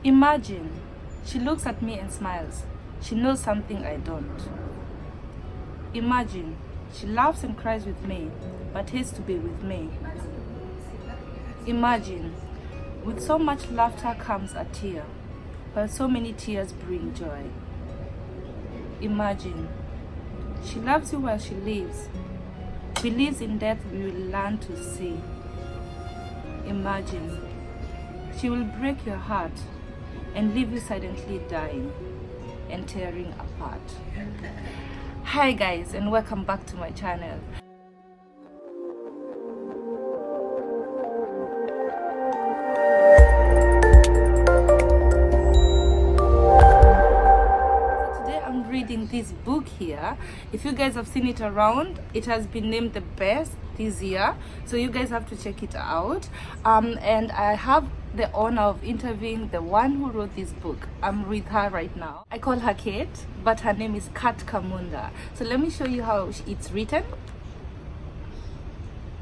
Imagine, she looks at me and smiles. She knows something I don't. Imagine, she laughs and cries with me, but hates to be with me. Imagine, with so much laughter comes a tear, but so many tears bring joy. Imagine, she loves you while she lives, believes in death we will learn to see. Imagine, she will break your heart and leave you silently dying and tearing apart. Hi guys, and welcome back to my channel. Reading this book here. If you guys have seen it around, it has been named the best this year, so you guys have to check it out. And I have the honor of interviewing the one who wrote this book. I'm with her right now. I call her Kate, but her name is Qat Qamunde. So let me show you how it's written,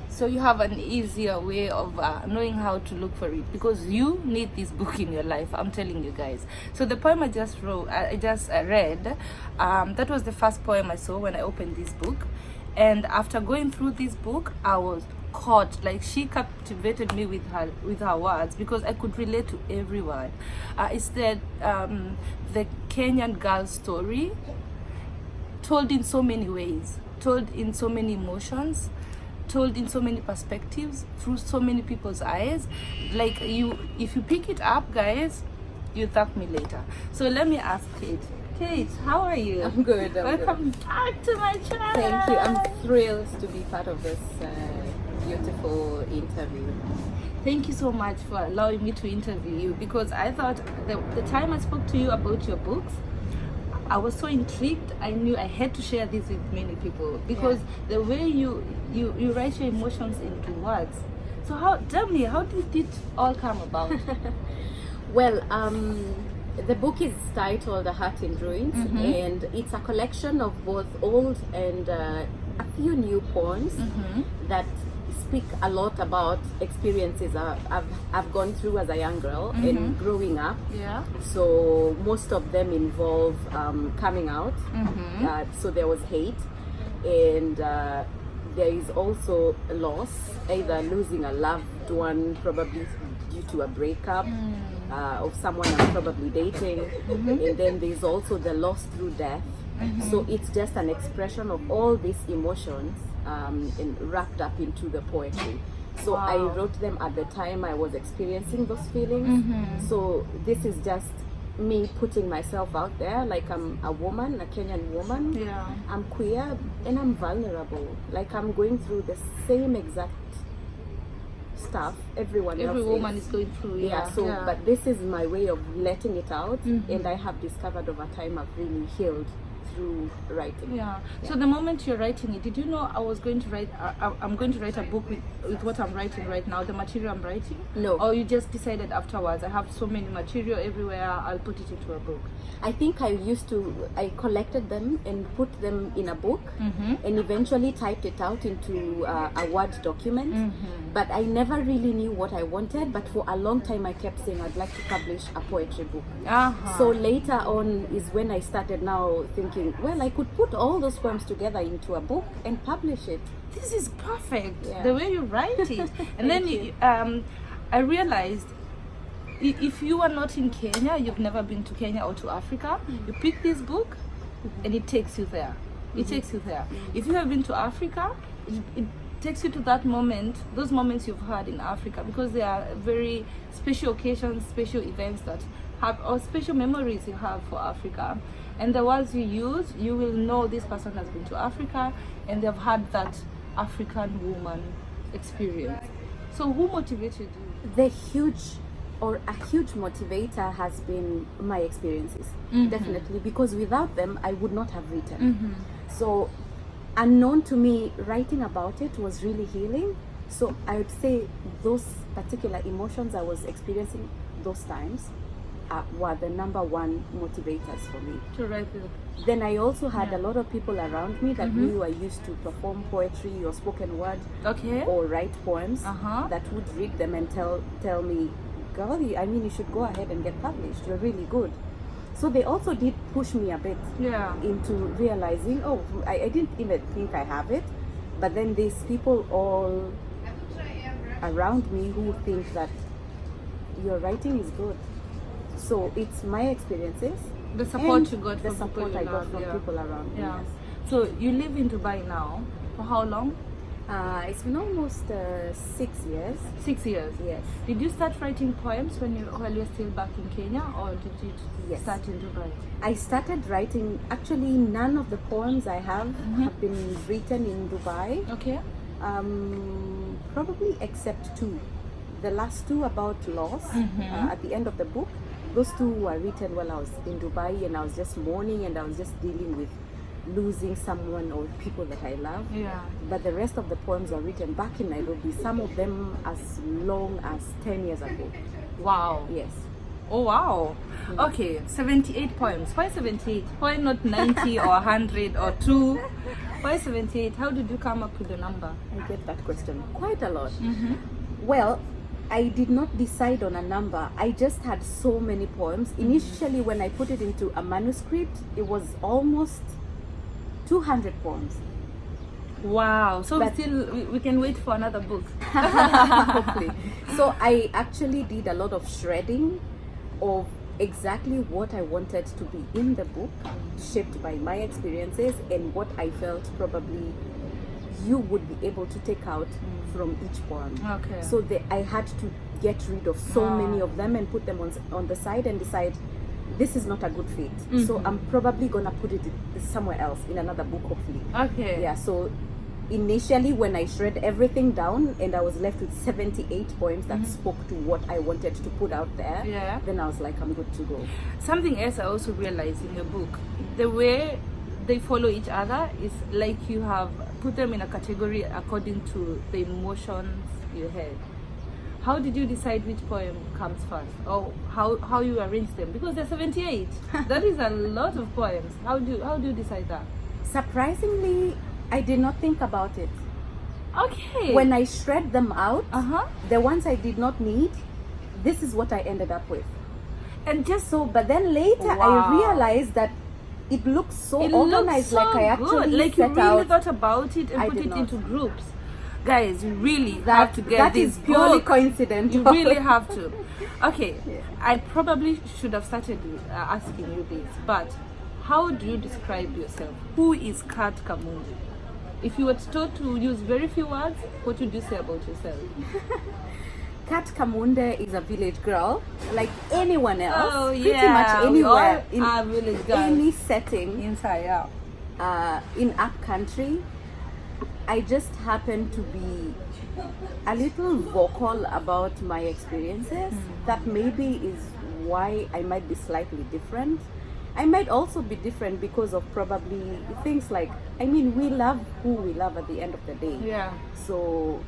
so you have an easier way of knowing how to look for it, because you need this book in your life, I'm telling you guys. So the poem I just read, that was the first poem I saw when I opened this book, and after going through this book I was caught. Like, she captivated me with her words, because I could relate to every word. It's the Kenyan girl story, told in so many ways, told in so many emotions, told in so many perspectives, through so many people's eyes. Like, if you pick it up, guys, you thank me later. So let me ask Kate. Kate, how are you? I'm good. Welcome back to my channel. Thank you. I'm thrilled to be part of this beautiful interview. Thank you so much for allowing me to interview you, because I thought the time I spoke to you about your books, I was so intrigued. I knew I had to share this with many people, because the way you write your emotions into words. So tell me, how did it all come about? Well, the book is titled A Heart in Ruins, and it's a collection of both old and a few new poems that speak a lot about experiences I've gone through as a young girl and growing up. Yeah. So most of them involve coming out. So there was hate, and there is also a loss, either losing a loved one, probably due to a breakup of someone I'm probably dating, and then there's also the loss through death. So it's just an expression of all these emotions and wrapped up into the poetry. So I wrote them at the time I was experiencing those feelings. So this is just me putting myself out there, like I'm a woman, a Kenyan woman. Yeah. I'm queer and I'm vulnerable. Like, I'm going through the same exact stuff every woman is going through. But this is my way of letting it out, and I have discovered over time I've really healed through writing. So the moment you're writing it, did you know I was going to write I'm going to write a book with what I'm writing right now, the material I'm writing? No. Or you just decided afterwards, I have so many material everywhere, I'll put it into a book? I think I collected them and put them in a book, and eventually typed it out into a Word document. But I never really knew what I wanted, but for a long time I kept saying I'd like to publish a poetry book. So later on is when I started now thinking, well, I could put all those poems together into a book and publish it. This is perfect, the way you write it. And then I realized, if you are not in Kenya, you've never been to Kenya or to Africa, you pick this book and it takes you there. It takes you there. If you have been to Africa, it takes you to that moment, those moments you've had in Africa, because they are very special occasions, special events that have, or special memories you have for Africa. And the words you use, you will know this person has been to Africa and they've had that African woman experience. So who motivated you? A huge motivator has been my experiences, definitely, because without them I would not have written. So unknown to me, writing about it was really healing. So I would say those particular emotions I was experiencing those times were the number one motivators for me to write it. Then I also had a lot of people around me that knew I used to perform poetry or spoken word or write poems, that would read them and tell me, girl, you should go ahead and get published. You're really good. So they also did push me a bit into realizing, I didn't even think I have it. But then there's people all around me who think that your writing is good. So it's my experiences. The support you got the from support people I got from people around me. Yeah. Yes. So you live in Dubai now. For how long? It's been almost 6 years. 6 years. Yes. Did you start writing poems while you were still back in Kenya, or did you start in Dubai? I started writing. Actually, none of the poems I have been written in Dubai. Okay. Probably except 2. The last 2 about loss at the end of the book. Those 2 were written while I was in Dubai, and I was just mourning, and I was just dealing with losing someone or people that I love. Yeah. But the rest of the poems are written back in Nairobi, some of them as long as 10 years ago. Wow. Yes. Oh wow. Okay, 78 poems. Why 78? Why not 90 or 100 or 2? Why 78? How did you come up with the number? I get that question quite a lot. Well, I did not decide on a number. I just had so many poems. Initially, when I put it into a manuscript, it was almost 200 poems. Wow. So we can wait for another book. Hopefully. So I actually did a lot of shredding of exactly what I wanted to be in the book, shaped by my experiences and what I felt probably you would be able to take out from each poem. Okay. So I had to get rid of so many of them and put them on the side and decide this is not a good fit. So I'm probably gonna put it somewhere else in another book, hopefully. Okay. Yeah. So initially, when I shred everything down and I was left with 78 poems that spoke to what I wanted to put out there, then I was like, I'm good to go. Something else I also realized in your book, the way they follow each other is like you have put them in a category according to the emotions you had. How did you decide which poem comes first, or how you arrange them? Because there's 78. That is a lot of poems. How do you decide that? Surprisingly, I did not think about it. Okay. When I shred them out, the ones I did not need, this is what I ended up with. And just So, but then later I realized that it looks so organized, looks so like I actually good. Like you set really out. thought about it and I put did it not. into groups. Guys, you really have to get this That is purely book. coincidental. You really have to. Okay, I probably should have started asking you this, but how do you describe yourself? Who is Qat Qamunde? If you were told to use very few words, what would you say about yourself? Qat Qamunde is a village girl, like anyone else. Oh, pretty yeah, much we all anywhere in are village girls. any setting Inside, in up country. I just happen to be a little vocal about my experiences. That maybe is why I might be slightly different. I might also be different because of probably things like, we love who we love at the end of the day. Yeah. So,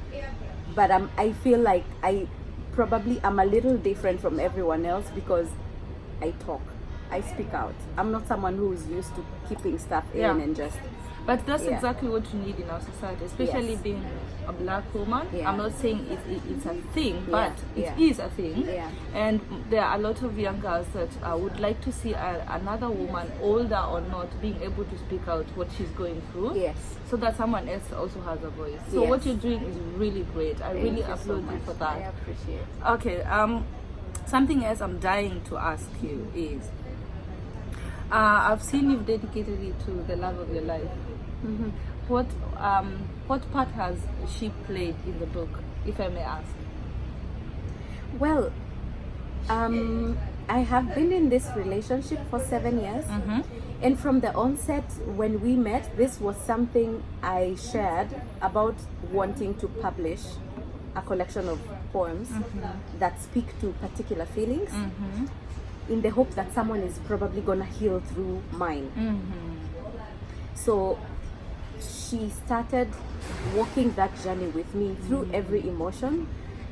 but I feel like I probably am a little different from everyone else because I talk, I speak out. I'm not someone who is used to keeping stuff in and just. But that's exactly what you need in our society, especially being a black woman. I'm not saying it's a thing, but it is a thing. And there are a lot of young girls that would like to see another woman, older or not, being able to speak out what she's going through. Yes. So that someone else also has a voice. So what you're doing is really great. I really applaud you for that. I appreciate it. Okay. Something else I'm dying to ask you is, I've seen you've dedicated it to the love of your life. What part has she played in the book, if I may ask? Well, I have been in this relationship for 7 years, and from the onset when we met, this was something I shared about wanting to publish a collection of poems that speak to particular feelings, in the hope that someone is probably gonna heal through mine. So she started walking that journey with me through every emotion,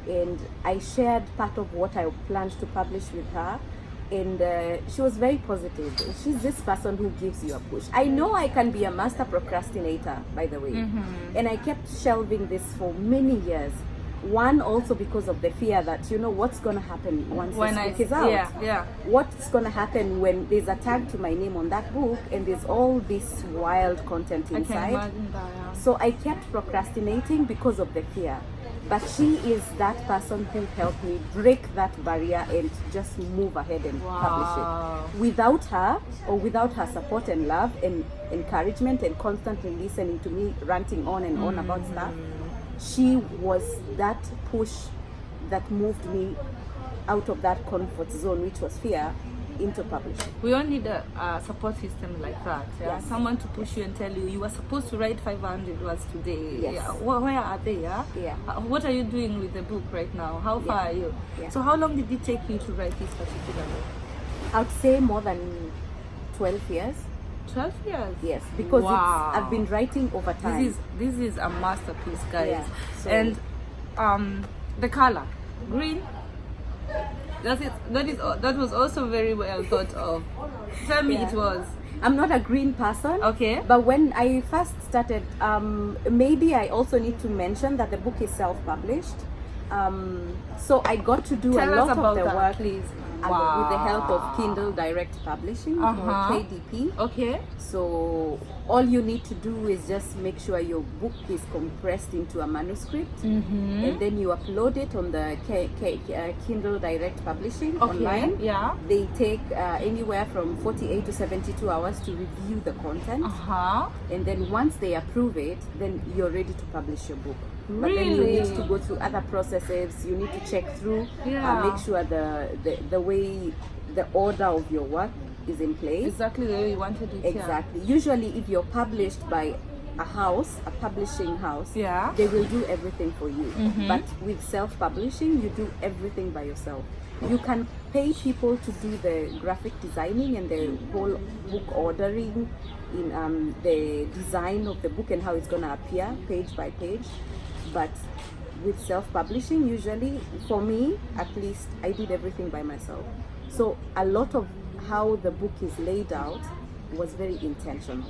and I shared part of what I planned to publish with her, and she was very positive. She's this person who gives you a push. I know I can be a master procrastinator, by the way, and I kept shelving this for many years, One, also because of the fear that, you know, what's going to happen once this book is out. Yeah. What's going to happen when there's a tag to my name on that book and there's all this wild content inside. I can imagine that, yeah. So I kept procrastinating because of the fear. But she is that person who helped me break that barrier and just move ahead and publish it. Without her, or without her support and love and encouragement and constantly listening to me ranting on and on about stuff, she was that push that moved me out of that comfort zone, which was fear, into publishing. We all need a support system like that. Yeah? Yes. Someone to push you and tell you were supposed to write 500 words today. Yes. Yeah. Where are they? Yeah? Yeah. What are you doing with the book right now? How far are you? Yeah. So how long did it take you to write this particular book? I would say more than 12 years. 12 years? Yes, because Wow. I've been writing over time. This is a masterpiece, guys. Yeah, so- And the color, green. That was also very well thought of. Tell me it was. I'm not a green person. Okay. But when I first started, maybe I also need to mention that the book is self-published. So I got to do Tell a us lot about of the that, work please. with the help of Kindle Direct Publishing, or KDP. Okay. So all you need to do is just make sure your book is compressed into a manuscript, and then you upload it on the Kindle Direct Publishing online. Yeah. They take anywhere from 48 to 72 hours to review the content, and then once they approve it, then you're ready to publish your book. But then you need to go through other processes. You need to check through, make sure the way, the order of your work is in place. Exactly the way you wanted it. Exactly. Usually, if you're published by a house, a publishing house, they will do everything for you. But with self-publishing, you do everything by yourself. You can pay people to do the graphic designing and the whole book ordering, in the design of the book and how it's going to appear page by page. But with self-publishing, usually, for me at least, I did everything by myself. So a lot of how the book is laid out was very intentional.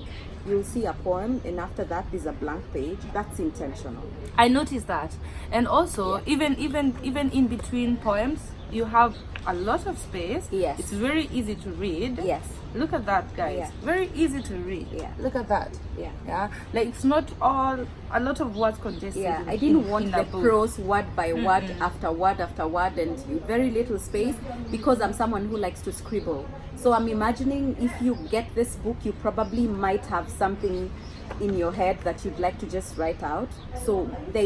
You'll see a poem, and after that there's a blank page. That's intentional. I noticed that. And also, even in between poems, you have a lot of space. Yes. It's very easy to read. Yes. Look at that, guys. Yeah. Very easy to read. Yeah. Look at that. Yeah. Yeah. Like, it's not all a lot of words congested. Yeah, in, I didn't in, want in the a book. prose word by word after word after word and very little space, because I'm someone who likes to scribble. So I'm imagining if you get this book, you probably might have something in your head that you'd like to just write out. So the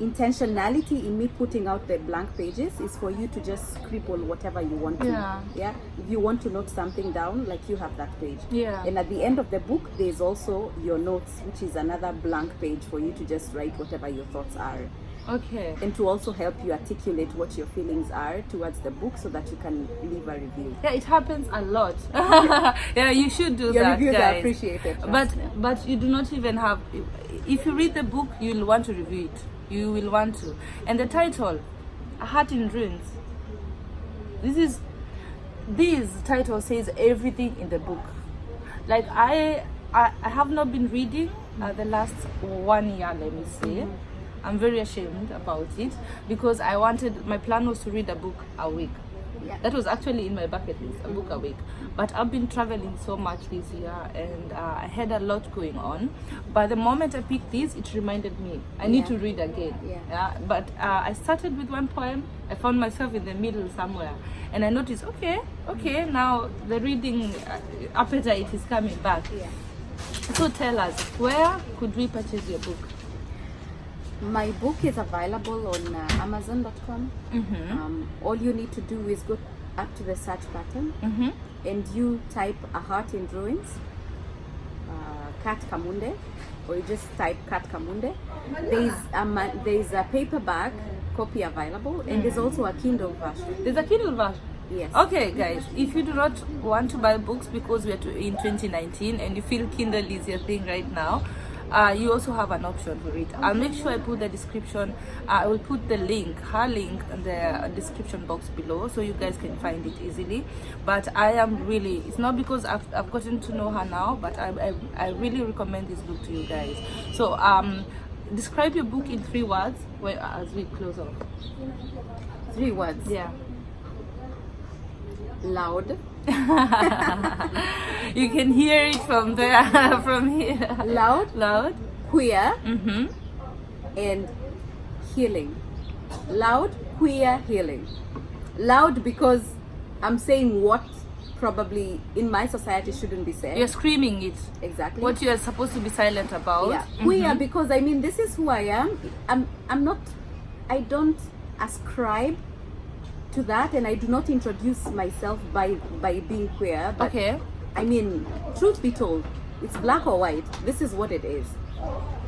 intentionality in me putting out the blank pages is for you to just scribble whatever you want to. Yeah. If you want to note something down, like, you have that page. Yeah. And at the end of the book, there's also your notes, which is another blank page for you to just write whatever your thoughts are. Okay. And to also help you articulate what your feelings are towards the book so that you can leave a review. Yeah, it happens a lot. Yeah, you should do Your that, reviews guys. are appreciated. But you do not even have. If you read the book, you'll want to review it. You will want to. And the title, A Heart in Ruins. This title says everything in the book. Like, I have not been reading the last 1 year, let me say. I'm very ashamed about it, because my plan was to read a book a week. Yeah. That was actually in my bucket list, a book a week. But I've been traveling so much this year, and I had a lot going on. But the moment I picked this, it reminded me I need to read again. Yeah. But I started with one poem. I found myself in the middle somewhere, and I noticed, okay, now the reading appetite is coming back. Yeah. So tell us, where could we purchase your book? My book is available on Amazon.com. All you need to do is go up to the search button and you type A Heart in Ruins, Qat Qamunde, or you just type Qat Qamunde. There's a paperback copy available, and there's also a Kindle version. There's a Kindle version? Yes. Okay, guys, if you do not want to buy books because we are in 2019 and you feel Kindle is your thing right now, you also have an option for it. I'll make sure I put the description. I will put her link in the description box below, so you guys can find it easily. But I am really, it's not because I've gotten to know her now, but I really recommend this book to you guys. So describe your book in 3 words as we close off. 3 words. Yeah. Loud. You can hear it from there, from here. Loud. Queer. Mm-hmm. And healing. Loud, queer, healing. Loud because I'm saying what probably in my society shouldn't be said. You're screaming it. Exactly. What you are supposed to be silent about. Yeah. Queer because I mean this is who I am. I don't ascribe to that, and I do not introduce myself by being queer. But Okay. I mean, truth be told, it's black or white. This is what it is.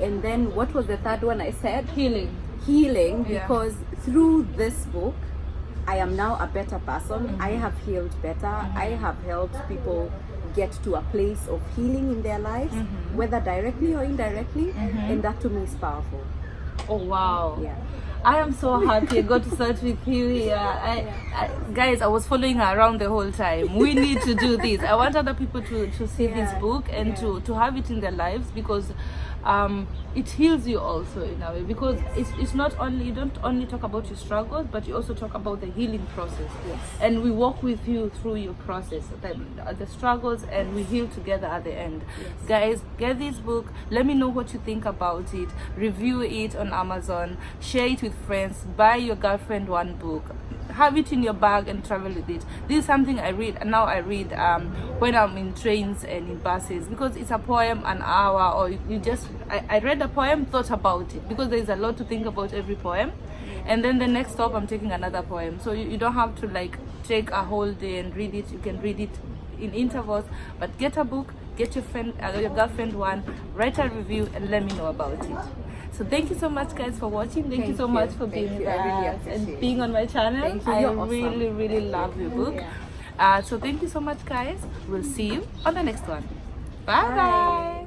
And then what was the third one I said? Healing. Healing, Yeah. because through this book I am now a better person. I have healed better. I have helped people get to a place of healing in their lives, whether directly or indirectly, and that to me is powerful. Oh wow. Yeah. I am so happy I got to search with you here. Guys, I was following her around the whole time. We need to do this. I want other people to see this book and to have it in their lives, because it heals you also in a way, because it's not only, you don't only talk about your struggles, but you also talk about the healing process. Yes. And we walk with you through your process, the struggles, and we heal together at the end. Yes. Guys, get this book. Let me know what you think about it. Review it on Amazon. Share it with friends. Buy your girlfriend one book. Have it in your bag and travel with it. This is something I read, and now I read when I'm in trains and in buses, because it's a poem, an hour, or you just, I read a poem, thought about it, because there's a lot to think about every poem, and then the next stop I'm taking another poem, so you don't have to like take a whole day and read it. You can read it in intervals. But get a book, get your friend, your girlfriend one, write a review, and let me know about it. So thank you so much, guys, for watching. Thank you so much for being with I really us appreciate and being on my channel. Thank you. I You're awesome. really love your book. Yeah. So thank you so much, guys. We'll see you on the next one. Bye.